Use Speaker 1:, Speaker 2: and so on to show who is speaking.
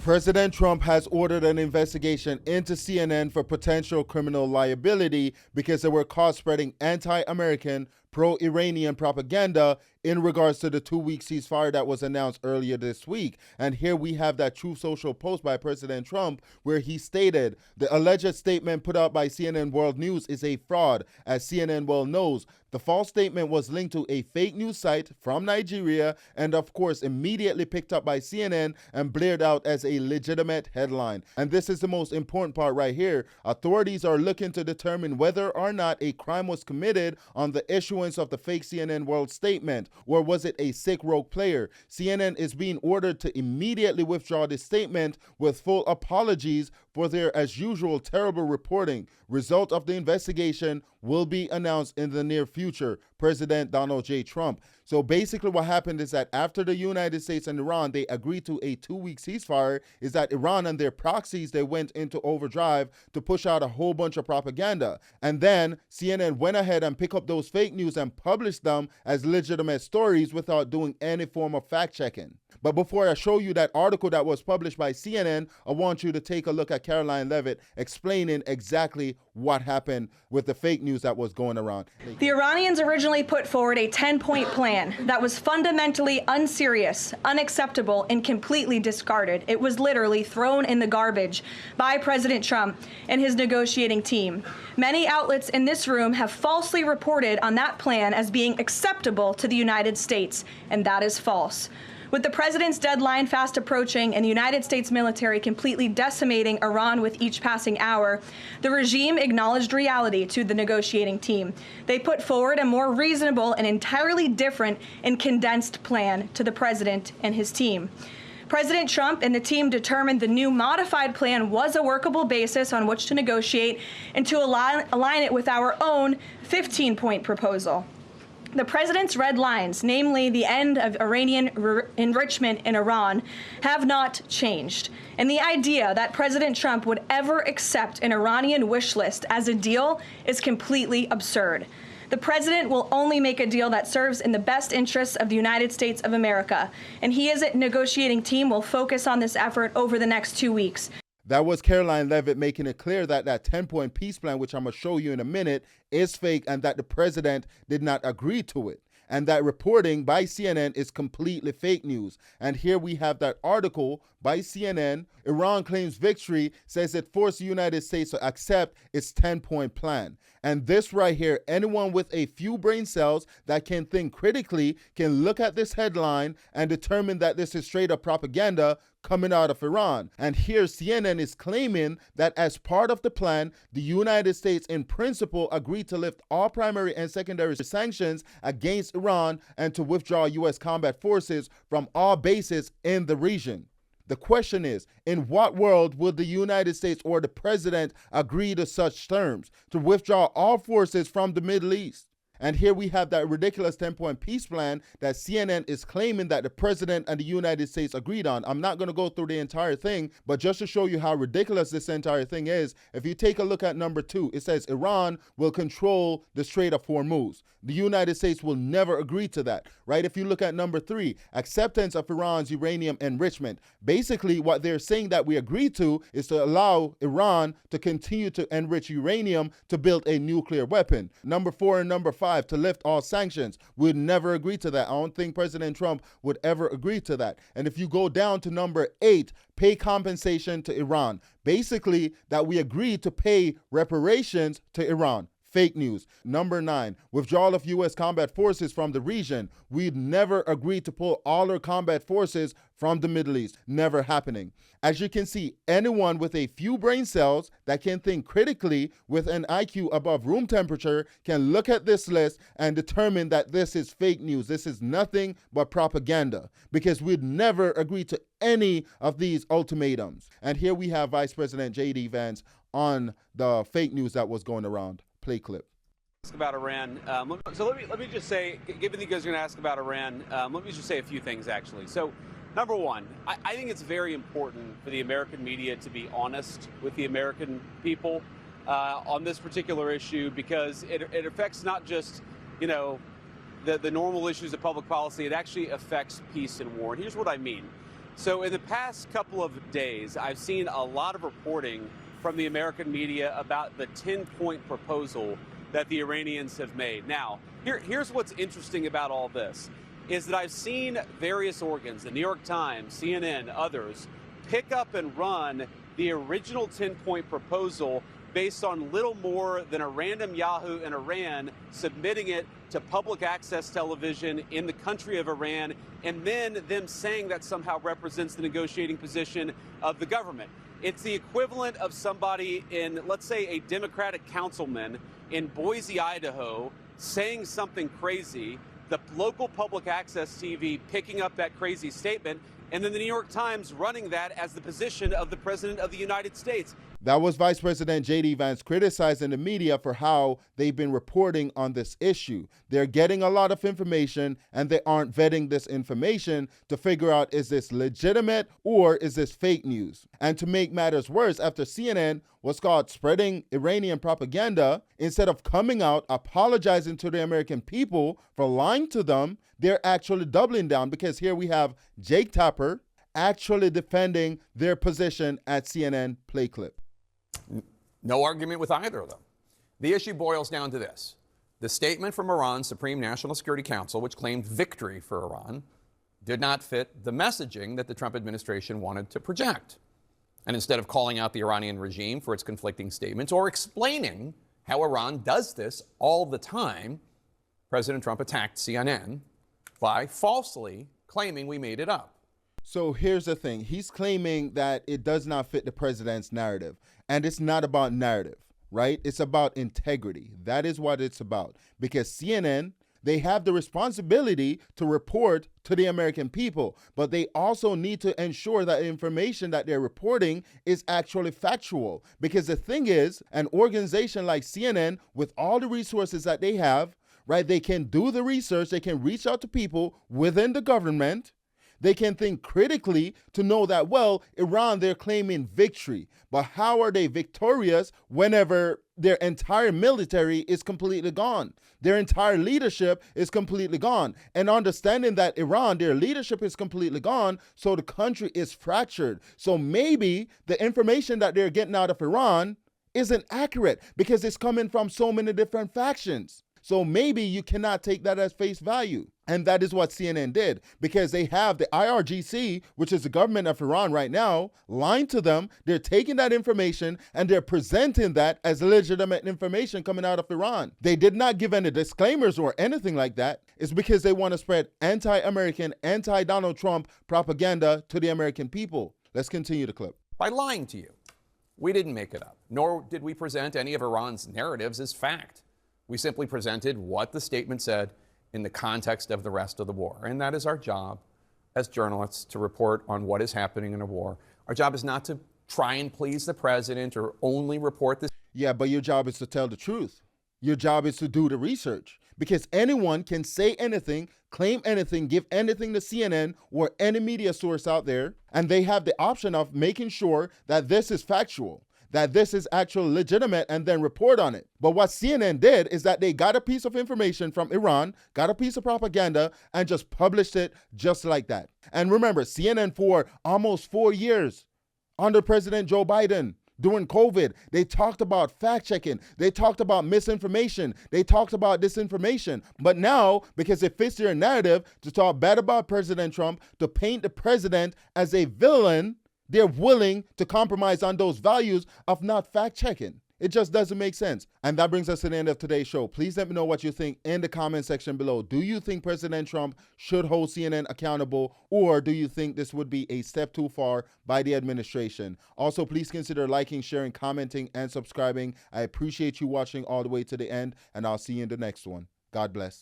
Speaker 1: President Trump has ordered an investigation into CNN for potential criminal liability because they were caught spreading anti-American, pro-Iranian propaganda in regards to the 2-week ceasefire that was announced earlier this week. And here we have that Truth Social post by President Trump where he stated, the alleged statement put out by CNN World News is a fraud, as CNN well knows. The false statement was linked to a fake news site from Nigeria and of course immediately picked up by CNN and blared out as a legitimate headline. And this is the most important part right here. Authorities are looking to determine whether or not a crime was committed on the issuance of the fake CNN World statement, or was it a sick rogue player. CNN is being ordered to immediately withdraw this statement with full apologies for their, as usual, terrible reporting. Result of the investigation will be announced in the near future, President Donald J. Trump. So basically what happened is that after the United States and Iran, they agreed to a 2-week ceasefire, is that Iran and their proxies, they went into overdrive to push out a whole bunch of propaganda. And then CNN went ahead and picked up those fake news and published them as legitimate stories without doing any form of fact checking. But before I show you that article that was published by CNN, I want you to take a look at Caroline Levitt explaining exactly what happened with the fake news that was going around.
Speaker 2: The Iranians originally put forward a 10-point plan that was fundamentally unserious, unacceptable, and completely discarded. It was literally thrown in the garbage by President Trump and his negotiating team. Many outlets in this room have falsely reported on that plan as being acceptable to the United States, and that is false. With the president's deadline fast approaching and the United States military completely decimating Iran with each passing hour, the regime acknowledged reality to the negotiating team. They put forward a more reasonable and entirely different and condensed plan to the president and his team. President Trump and the team determined the new modified plan was a workable basis on which to negotiate and to align it with our own 15-point proposal. The president's red lines, namely the end of Iranian enrichment in Iran, have not changed. And the idea that President Trump would ever accept an Iranian wish list as a deal is completely absurd. The president will only make a deal that serves in the best interests of the United States of America, and he as a negotiating team will focus on this effort over the next 2 weeks.
Speaker 1: That was Caroline Levitt making it clear that that 10-point peace plan, which I'm going to show you in a minute, is fake and that the president did not agree to it. And that reporting by CNN is completely fake news. And here we have that article by CNN. Iran claims victory, says it forced the United States to accept its 10-point plan. And this right here, anyone with a few brain cells that can think critically can look at this headline and determine that this is straight up propaganda coming out of Iran. And here CNN is claiming that as part of the plan, the United States in principle agreed to lift all primary and secondary sanctions against Iran and to withdraw U.S. combat forces from all bases in the region. The question is, in what world would the United States or the president agree to such terms, to withdraw all forces from the Middle East? And here we have that ridiculous 10-point peace plan that CNN is claiming that the president and the United States agreed on. I'm not going to go through the entire thing, but just to show you how ridiculous this entire thing is, if you take a look at number 2, it says Iran will control the Strait of Hormuz. The United States will never agree to that, right? If you look at number 3, acceptance of Iran's uranium enrichment. Basically, what they're saying that we agree to is to allow Iran to continue to enrich uranium to build a nuclear weapon. Number 4 and number 5, to lift all sanctions. We'd never agree to that. I don't think President Trump would ever agree to that. And if you go down to number 8, pay compensation to Iran. Basically, that we agreed to pay reparations to Iran. Fake news. Number 9, withdrawal of U.S. combat forces from the region. We'd never agree to pull all our combat forces from the Middle East. Never happening. As you can see, anyone with a few brain cells that can think critically with an IQ above room temperature can look at this list and determine that this is fake news. This is nothing but propaganda, because we'd never agree to any of these ultimatums. And here we have Vice President J.D. Vance on the fake news that was going around. Play clip.
Speaker 3: Ask about Iran. Let me just say, given that you guys are going to ask about Iran, let me just say a few things actually. So, number one, I think it's very important for the American media to be honest with the American people on this particular issue, because it affects not just, you know, the normal issues of public policy. It actually affects peace and war. And here's what I mean. So in the past couple of days, I've seen a lot of reporting from the American media about the 10-point proposal that the Iranians have made. Now, here's what's interesting about all this, is that I've seen various organs, the New York Times, CNN, others, pick up and run the original 10-point proposal based on little more than a random Yahoo in Iran submitting it to public access television in the country of Iran, and then them saying that somehow represents the negotiating position of the government. It's the equivalent of somebody in, let's say, a Democratic councilman in Boise, Idaho, saying something crazy, the local public access TV picking up that crazy statement, and then the New York Times running that as the position of the President of the United States.
Speaker 1: That was Vice President J.D. Vance criticizing the media for how they've been reporting on this issue. They're getting a lot of information and they aren't vetting this information to figure out, is this legitimate or is this fake news? And to make matters worse, after CNN was caught spreading Iranian propaganda, instead of coming out apologizing to the American people for lying to them, they're actually doubling down, because here we have Jake Tapper actually defending their position at CNN. Play clip.
Speaker 4: No argument with either of them. The issue boils down to this. The statement from Iran's Supreme National Security Council, which claimed victory for Iran, did not fit the messaging that the Trump administration wanted to project. And instead of calling out the Iranian regime for its conflicting statements or explaining how Iran does this all the time, President Trump attacked CNN by falsely claiming we made it up.
Speaker 1: So here's the thing. He's claiming that it does not fit the president's narrative. And it's not about narrative, right? It's about integrity. That is what it's about. Because CNN, they have the responsibility to report to the American people, but they also need to ensure that information that they're reporting is actually factual. Because the thing is, an organization like CNN, with all the resources that they have, right, they can do the research, they can reach out to people within the government. They can think critically to know that, well, Iran, they're claiming victory. But how are they victorious whenever their entire military is completely gone? Their entire leadership is completely gone. And understanding that Iran, their leadership is completely gone, so the country is fractured. So maybe the information that they're getting out of Iran isn't accurate because it's coming from so many different factions. So maybe you cannot take that as face value. And that is what CNN did, because they have the IRGC, which is the government of Iran right now, lying to them. They're taking that information and they're presenting that as legitimate information coming out of Iran. They did not give any disclaimers or anything like that. It's because they want to spread anti-American, anti-Donald Trump propaganda to the American people. Let's continue the clip.
Speaker 4: By lying to you. We didn't make it up, nor did we present any of Iran's narratives as fact. We simply presented what the statement said in the context of the rest of the war. And that is our job as journalists, to report on what is happening in a war. Our job is not to try and please the president or only report this.
Speaker 1: Yeah, but your job is to tell the truth. Your job is to do the research, because anyone can say anything, claim anything, give anything to CNN or any media source out there, and they have the option of making sure that this is factual, that this is actually legitimate, and then report on it. But what CNN did is that they got a piece of information from Iran, got a piece of propaganda, and just published it just like that. And remember, CNN for almost 4 years under President Joe Biden, during COVID, they talked about fact-checking. They talked about misinformation. They talked about disinformation. But now, because it fits their narrative to talk bad about President Trump, to paint the president as a villain, they're willing to compromise on those values of not fact-checking. It just doesn't make sense. And that brings us to the end of today's show. Please let me know what you think in the comment section below. Do you think President Trump should hold CNN accountable, or do you think this would be a step too far by the administration? Also, please consider liking, sharing, commenting, and subscribing. I appreciate you watching all the way to the end, and I'll see you in the next one. God bless.